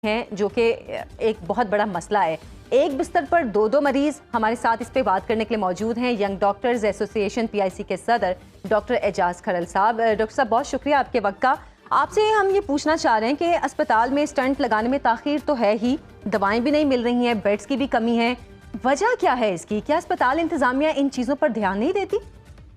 हैं जो कि एक बहुत बड़ा मसला है। एक बिस्तर पर दो मरीज। हमारे साथ इस पे बात करने के लिए मौजूद हैं यंग डॉक्टर्स एसोसिएशन PIC के सदर डॉक्टर एजाज खरल साहब। डॉक्टर साहब, बहुत शुक्रिया आपके वक्त का। आपसे हम ये पूछना चाह रहे हैं कि अस्पताल में स्टंट लगाने में ताख़ीर तो है ही, दवाएं भी नहीं मिल रही हैं, बेड्स की भी कमी है, वजह क्या है इसकी? क्या अस्पताल इंतजामिया इन चीज़ों पर ध्यान नहीं देती?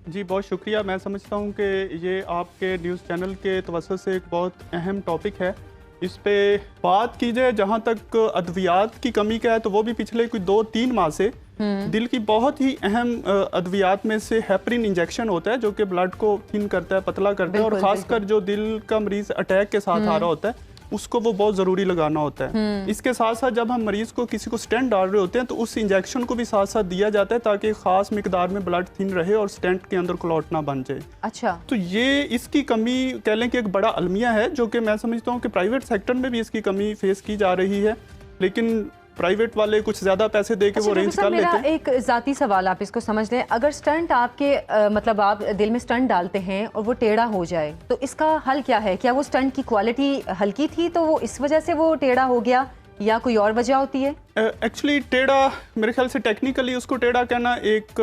जी बहुत शुक्रिया। मैं समझता हूँ कि ये आपके न्यूज़ चैनल के तवज्जो से एक बहुत अहम टॉपिक है। इस पे बात की जाए जहाँ तक अद्वियात की कमी का है, तो वो भी पिछले कोई 2-3 माह से दिल की बहुत ही अहम अद्वियात में से हेपरिन इंजेक्शन होता है जो कि ब्लड को थिन करता है, पतला करता है, और खासकर जो दिल का मरीज अटैक के साथ आ रहा होता है उसको वो बहुत ज़रूरी लगाना होता है। इसके साथ साथ जब हम मरीज़ को किसी को स्टेंट डाल रहे होते हैं तो उस इंजेक्शन को भी साथ साथ दिया जाता है ताकि ख़ास मिकदार में ब्लड थिन रहे और स्टेंट के अंदर क्लॉट ना बन जाए। अच्छा, तो ये इसकी कमी कह लें कि एक बड़ा अलमिया है जो कि मैं समझता हूँ कि प्राइवेट सेक्टर में भी इसकी कमी फेस की जा रही है, लेकिन प्राइवेट वाले कुछ ज्यादा पैसे दे के वो रेंज कर लेते हैं। एक जाती सवाल, आप इसको समझ लें, अगर स्टंट आपके मतलब आप दिल में स्टंट डालते हैं और वो टेढ़ा हो जाए तो इसका हल क्या है? क्या वो स्टंट की क्वालिटी हल्की थी तो वो इस वजह से वो टेढ़ा हो गया या कोई और वजह होती है? एक्चुअली टेढ़ा मेरे ख्याल से टेक्निकली उसको टेढ़ा कहना एक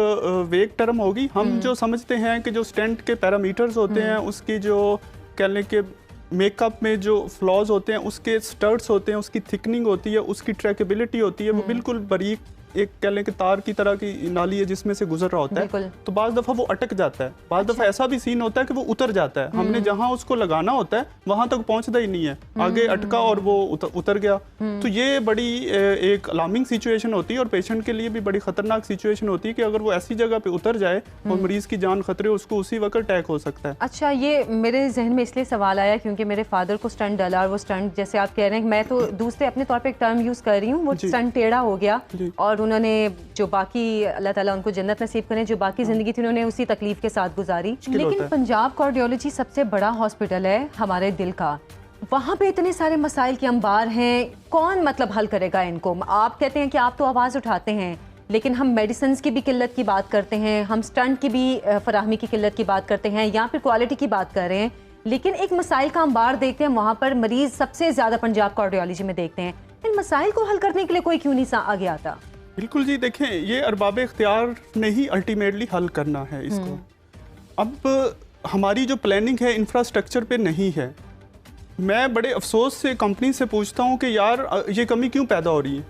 वेग टर्म होगी। हम जो समझते हैं कि जो स्टेंट के पैरामीटर्स होते हैं, उसकी जो कह लें कि मेकअप में जो फ्लॉज होते हैं, उसके स्टर्ट्स होते हैं, उसकी थिकनिंग होती है, उसकी ट्रैकेबिलिटी होती है, वो बिल्कुल बारीक एक कह लें कि तार की तरह की नाली है जिसमें से गुजर रहा होता है। तो बाज़ दफ़ा वो अटक जाता है, बाज़ दफ़ा ऐसा भी सीन होता है कि वो उतर जाता है। हमने जहां उसको लगाना होता है वहां तक पहुंचता ही नहीं है, आगे अटका और वो उतर गया। तो ये बड़ी एक अलार्मिंग सिचुएशन होती है और पेशेंट के लिए भी बड़ी खतरनाक सिचुएशन होती है कि अगर वो ऐसी जगह पे उतर जाए और मरीज की जान खतरे, उसको उसी वक्त अटैक हो सकता है। अच्छा, ये मेरे जहन में इसलिए सवाल आया क्योंकि मेरे फादर को स्टंट डाला और वो स्टंट, जैसे आप कह रहे हैं, मैं तो दूसरे अपने तौर पर एक टर्म यूज कर रही हूँ, वो स्टंट टेढ़ा हो गया और उन्होंने जो बाकी, अल्लाह ताला उनको जन्नत नसीब करें, जो बाकी जिंदगी थी उन्होंने उसी तकलीफ के साथ गुजारी। लेकिन पंजाब कार्डियोलॉजी सबसे बड़ा हॉस्पिटल है हमारे दिल का, वहाँ पे इतने सारे मसाइल के अंबार हैं, कौन मतलब हल करेगा इनको? आप कहते हैं कि आप तो आवाज़ उठाते हैं, लेकिन हम मेडिसिन की भी किल्लत की बात करते हैं, हम स्टंट की भी फराहमी की किल्लत की बात करते हैं, या फिर क्वालिटी की बात कर रहे हैं, लेकिन एक मसाइल का अंबार देखते हैं, वहाँ पर मरीज सबसे ज़्यादा पंजाब कार्डियोलॉजी में देखते हैं। इन मसाइल को हल करने के लिए कोई क्यों नहीं आगे आता? बिल्कुल जी, देखें, ये अरबाब इख्तियार ने ही अल्टीमेटली हल करना है इसको। अब हमारी जो प्लानिंग है इंफ्रास्ट्रक्चर पे नहीं है। मैं बड़े अफसोस से कंपनी से पूछता हूँ कि यार ये कमी क्यों पैदा हो रही है?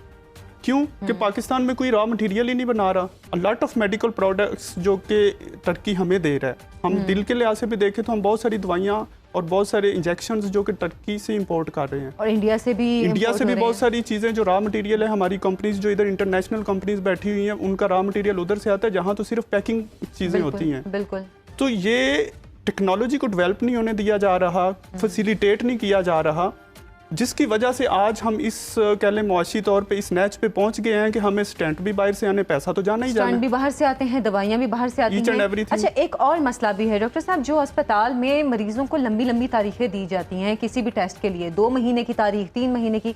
क्यों कि पाकिस्तान में कोई रॉ मटेरियल ही नहीं बना रहा। A lot of medical products जो कि टर्की हमें दे रहा है। हम दिल के लिहाज से भी देखें तो हम बहुत सारी दवाइयाँ और बहुत सारे इंजेक्शंस जो कि टर्की से इंपोर्ट कर रहे हैं, और इंडिया से भी बहुत सारी चीज़ें जो रॉ मटेरियल है। हमारी कंपनीज जो इधर इंटरनेशनल कंपनीज बैठी हुई हैं, उनका रॉ मटेरियल उधर से आता है जहाँ तो सिर्फ पैकिंग चीज़ें होती हैं। बिल्कुल। तो ये टेक्नोलॉजी को डेवलप नहीं होने दिया जा रहा, फैसिलिटेट नहीं किया जा रहा, जिसकी वजह से आज हम इस कह लें मुआशी तौर पे इस नैच पे पहुंच गए हैं कि हमें स्टेंट भी बाहर से आने, पैसा तो जाना ही जाना, स्टेंट भी बाहर से आते हैं, दवाइयां भी बाहर से आती हैं। अच्छा, एक और मसला भी है डॉक्टर साहब, जो अस्पताल में मरीजों को लंबी लंबी तारीखें दी जाती हैं किसी भी टेस्ट के लिए, 2 महीने की तारीख, 3 महीने की,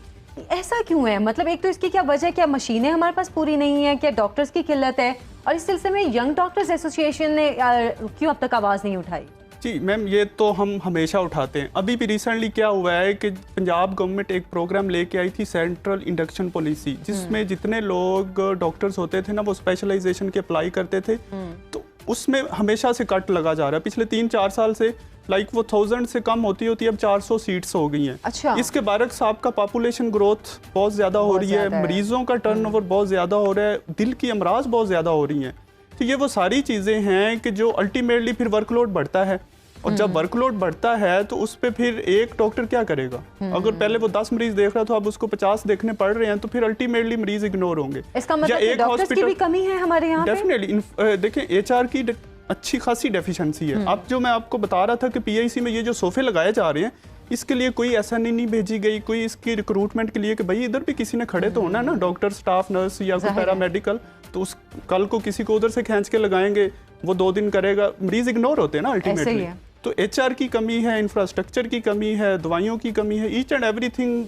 ऐसा क्यों है? मतलब एक तो इसकी क्या वजह है? क्या मशीनें हमारे पास पूरी नहीं है? क्या डॉक्टर्स की किल्लत है? और इस सिलसिले में यंग डॉक्टर्स एसोसिएशन ने क्यों अब तक आवाज़ नहीं उठाई? जी मैम, ये तो हम हमेशा उठाते हैं। अभी भी रिसेंटली क्या हुआ है कि पंजाब गवर्नमेंट एक प्रोग्राम लेके आई थी, सेंट्रल इंडक्शन पॉलिसी, जिसमें जितने लोग डॉक्टर्स होते थे ना वो स्पेशलाइजेशन के अप्लाई करते थे, तो उसमें हमेशा से कट लगा जा रहा है पिछले 3-4 साल से। लाइक वो 1000 से कम होती अब 400 सीट्स हो गई हैं। अच्छा। इसके बारक साहब का पॉपुलेशन ग्रोथ बहुत ज़्यादा हो रही है, मरीजों का टर्नओवर बहुत ज़्यादा हो रहा है, दिल की अमराज बहुत ज़्यादा हो रही हैं। तो ये वो सारी चीज़ें हैं कि जो अल्टीमेटली फिर वर्कलोड बढ़ता है, और जब वर्कलोड बढ़ता है तो उस पे फिर एक डॉक्टर क्या करेगा? अगर पहले वो 10 मरीज देख रहा था, अब उसको 50 देखने पड़ रहे हैं, तो फिर अल्टीमेटली मरीज इग्नोर होंगे। इसका मतलब कि डॉक्टर्स की भी कमी है हमारे यहाँ पे? डेफिनेटली। देखें, HR की अच्छी खासी डेफिशिएंसी है। अब जो मैं आपको बता रहा था कि PIC में ये जो सोफे लगाए जा रहे हैं, इसके लिए कोई SNE नहीं भेजी गई, कोई इसकी रिक्रूटमेंट के लिए कि भाई इधर भी किसी ने खड़े तो होना है ना, डॉक्टर, स्टाफ नर्स या कोई पैरामेडिकल, तो उस कल को किसी को उधर से खींच के लगाएंगे, वो 2 दिन करेगा, मरीज इग्नोर होते हैं ना अल्टीमेटली। तो HR की कमी है, इंफ्रास्ट्रक्चर की कमी है, दवाइयों की कमी है, ईच एंड एवरीथिंग।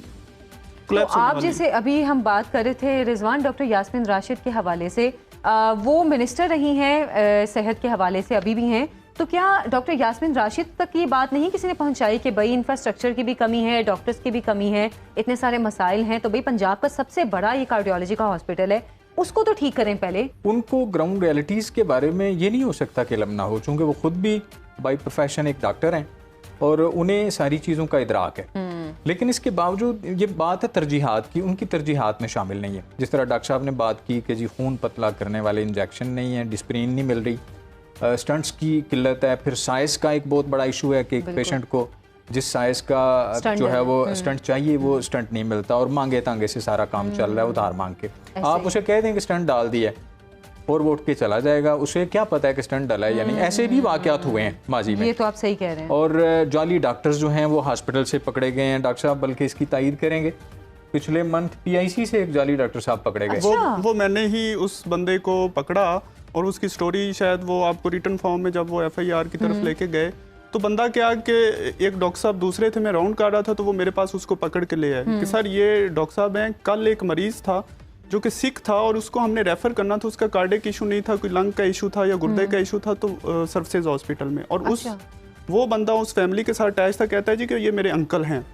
तो आप जैसे अभी हम बात कर रहे थे रिजवान, डॉक्टर यास्मीन राशिद के हवाले से, वो मिनिस्टर रही हैं सेहत के हवाले से, अभी भी हैं, तो क्या डॉक्टर यास्मीन राशिद तक ये बात नहीं किसी ने पहुंचाई कि भाई इंफ्रास्ट्रक्चर की भी कमी है, डॉक्टर्स की भी कमी है, इतने सारे मसाइल हैं, तो भाई पंजाब का सबसे बड़ा ये कार्डियोलॉजी का हॉस्पिटल है, उसको तो ठीक करें पहले। उनको ग्राउंड रियलिटीज़ के बारे में ये नहीं हो सकता कि इल्म ना हो, चूँकि वो खुद भी बाई प्रोफेशन एक डॉक्टर हैं और उन्हें सारी चीज़ों का इदराक है। लेकिन इसके बावजूद ये बात है तरजीहात की, उनकी तरजीहात में शामिल नहीं है। जिस तरह डॉक्टर साहब ने बात की कि जी खून पतला करने वाले इंजेक्शन नहीं है, डिस्प्रिन नहीं मिल रही, स्टंट्स की किल्लत है, फिर साइज़ का एक बहुत बड़ा इशू है कि एक पेशेंट को जिस साइज़ का जो है वो स्टंट चाहिए वो स्टंट नहीं मिलता और मांगे तांगे से सारा काम चल रहा है उधार मांग के। आप उसे कह दें कि स्टंट डाल दिया और वो उठ के चला जाएगा, उसे क्या पता है कि स्टंट डाला है या नहीं। ऐसे भी वाकयात हुए हैं माजी में। ये तो आप सही कह रहे हैं। और जाली डॉक्टर्स जो हैं वो हॉस्पिटल से पकड़े गए हैं डॉक्टर साहब, बल्कि इसकी तायीद करेंगे, पिछले मंथ PIC से एक जाली डॉक्टर साहब पकड़े गए। वो मैंने ही उस बंदे को पकड़ा और उसकी स्टोरी शायद वो आपको रिटर्न फॉर्म में जब वो FIR की तरफ लेके गए तो बंदा क्या कि एक डॉक्टर साहब दूसरे थे, मैं राउंड कर रहा था तो वो मेरे पास उसको पकड़ के ले आए कि सर ये डॉक्टर साहब हैं, कल एक मरीज था जो कि सिक था और उसको हमने रेफर करना था, उसका कार्डियक इशू नहीं था, कोई लंग का इशू था या गुर्दे का इशू था, तो सर्विसेज हॉस्पिटल में। और उस वो बंदा उस फैमिली के साथ अटैच था, कहता है जी कि ये मेरे अंकल हैं।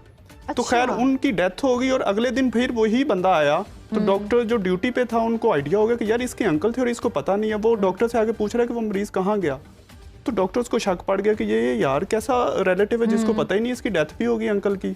तो खैर उनकी डेथ हो गई और अगले दिन फिर वही बंदा आया तो डॉक्टर जो ड्यूटी पे था उनको आइडिया हो गया कि यार इसके अंकल थे और इसको पता नहीं है। वो डॉक्टर से आगे पूछ रहा है कि वो मरीज कहाँ गया, तो डॉक्टर्स को शक पड़ गया कि ये यार कैसा रिलेटिव है जिसको पता ही नहीं इसकी डेथ भी होगी अंकल की।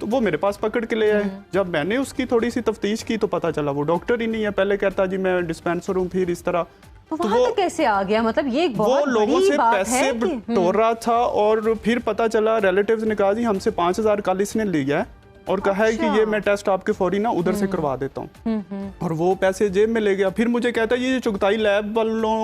तो वो मेरे पास पकड़ के ले आए। जब मैंने उसकी थोड़ी सी तफ्तीश की तो पता चला वो डॉक्टर ही नहीं है। पहले कहता जी मैं डिस्पेंसर हूँ, फिर इस तरह। तो वहाँ तक कैसे आ गया? मतलब ये एक बहुत वो लोगों बड़ी से बात पैसे है बटोर रहा था और फिर पता चला रिलेटिव्स ने कहा जी हमसे 5000 कल इसने लिया है और कहा है कि ये मैं टेस्ट आपके फौरी ना उधर से करवा देता हूँ, और वो पैसे जेब में ले गया। फिर मुझे कहता है ये चुगताई लैब वालों